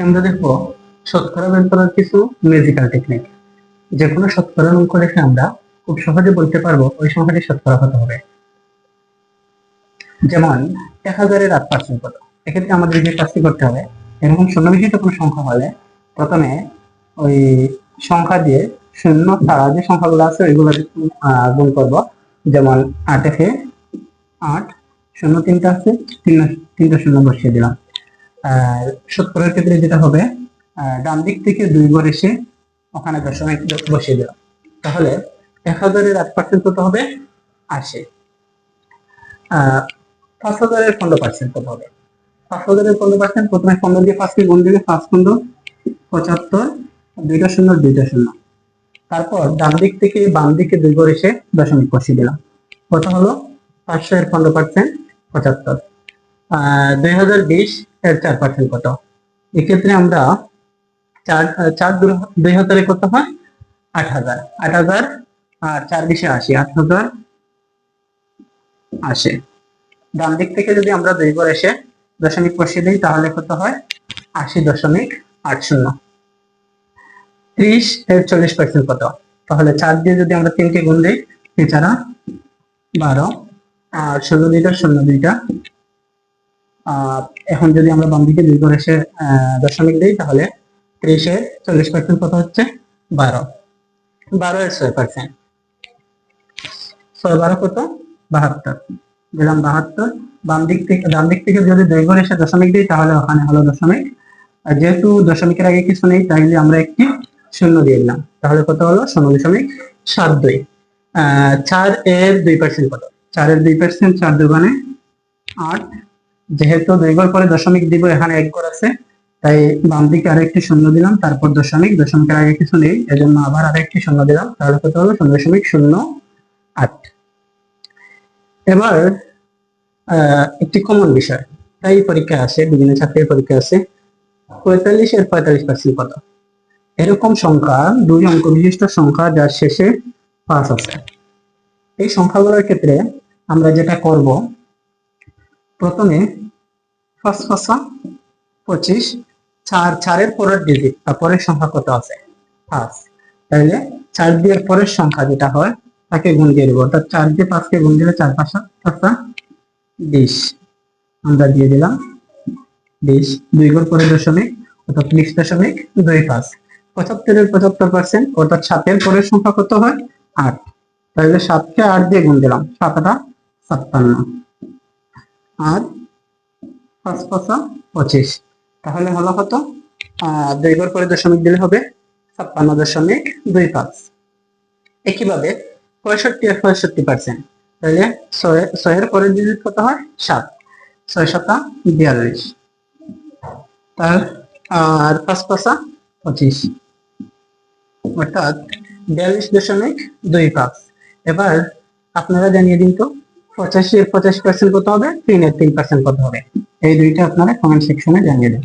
আজকে আমরা দেখবো শতকরা বের করার কিছু ম্যাজিক্যাল টেকনিক। যে কোনো শতকরা অঙ্ক রেখে আমরা খুব সহজে বলতে পারবো ওই সংখ্যাটি শতকরা কত হবে। যেমন 1000-এর 8% কত। এক্ষেত্রে আমাদের যে কাজটি করতে হবে, এরকম শূন্য বিশিষ্ট কোনো সংখ্যা হলে প্রথমে ওই সংখ্যা দিয়ে শূন্য ছাড়া যে সংখ্যাগুলো আছে ওইগুলো গুণ করব। যেমন 8-এ 8, শূন্য তিনটা আছে, তিনটা শূন্য বসিয়ে দিলাম। আর শতকরার ক্ষেত্রে যেটা হবে, ডান দিক থেকে 2 ঘর এসে ওখানে দশমিক বসিয়ে দিলাম। তাহলে 1000-এর 8% কত হবে? 80। 5000-এর 15% কত হবে? 5000-এর 15% প্রথমে 15 দিয়ে 5 কে গুণ দিলে 5 15 75, দুইটা শূন্য দুইটা শূন্য। তারপর ডান দিক থেকে বাম দিকে 2 ঘর এসে দশমিক বসিয়ে দিলাম। কত হলো? 500-এর 15% 75। 2020-এর 4% কত? এক্ষেত্রে আমরা 2000-এ কত হয়? 8000। 8000 আর 4 20 80, 8000 80। ডান দিক থেকে যদি আমরা 2 ঘর এসে দশমিক বসিয়ে দিই তাহলে কত হয়? 80.80। 30-এর 40% কত? তাহলে 4 দিয়ে যদি আমরা 3 কে গুণ দিই, 3 4 12, আর 0 2টা 0 2টা। এখন যদি আমরা বাম দিকে 2 ঘর এসে দশমিক দিই তাহলে 30-এর 40% কত হচ্ছে? 12। 12-এর 6%, 6 12 কত? 72। দিলাম 72। ডান দিক থেকে যদি 2 ঘর এসে দশমিক দিই তাহলে ওখানে হলো দশমিক। আর যেহেতু দশমিকের আগে কিছু নেই তাইলে আমরা একটি শূন্য দিয়ে দিলাম। তাহলে কত হলো? 0.72। 4-এর 2% কত? 4-এর 2%, 4 দুগুণে 8। যেহেতু 2 ঘর পরে দশমিক দিব, এখানে 1 ঘর আছে, তাই বাম দিকে আরেকটি শূন্য দিলাম, তারপর দশমিকের আগে কিছু নেই এজন্য আবার আরেকটি শূন্য দিলাম। তাহলে কত হলো? 0.08। এবার একটি কমন বিষয়, তাই পরীক্ষা আছে, বিভিন্ন চাকরির পরীক্ষা আছে, 45-এর 45% কত? এরকম সংখ্যা, 2 অঙ্ক বিশিষ্ট সংখ্যা যার শেষে 5 আছে। এই সংখ্যাগুলোর ক্ষেত্রে আমরা যেটা করব, প্রথমে 5 5 25, 4-এর পরের ডিজিট, তারপরের সংখ্যা কত আছে? 5। তাহলে 4 দিয়ে পরের সংখ্যা যেটা হয় তাকে গুণ দিয়ে দেবো। অর্থাৎ 4 দিয়ে 5 কে গুণ দিলে 4 5 20, আমরা দিয়ে দিলাম 20। 2 ঘর পরে দশমিক, অর্থাৎ 20.25। 75-এর 75%, অর্থাৎ 7-এর পরের সংখ্যা কত হয়? 8। তাহলে 7-কে 8 দিয়ে গুণ দিলাম, 7 8 56, আর 5 5 25। তাহলে হলো কত? 2 ঘর পরে দশমিক দিলে হবে 56.25। একইভাবে 65 আর 65%, তাহলে 6-এর পরের ডিজিট কত হয়? 7। 6 7 42, আর 5 5 25, অর্থাৎ 42.25। এবার আপনারা জানিয়ে দিন তো 85-এর 85% কত হবে? 3-এর 3% কত হবে? এই দুইটা আপনারা কমেন্ট সেকশনে জানিয়ে দেন।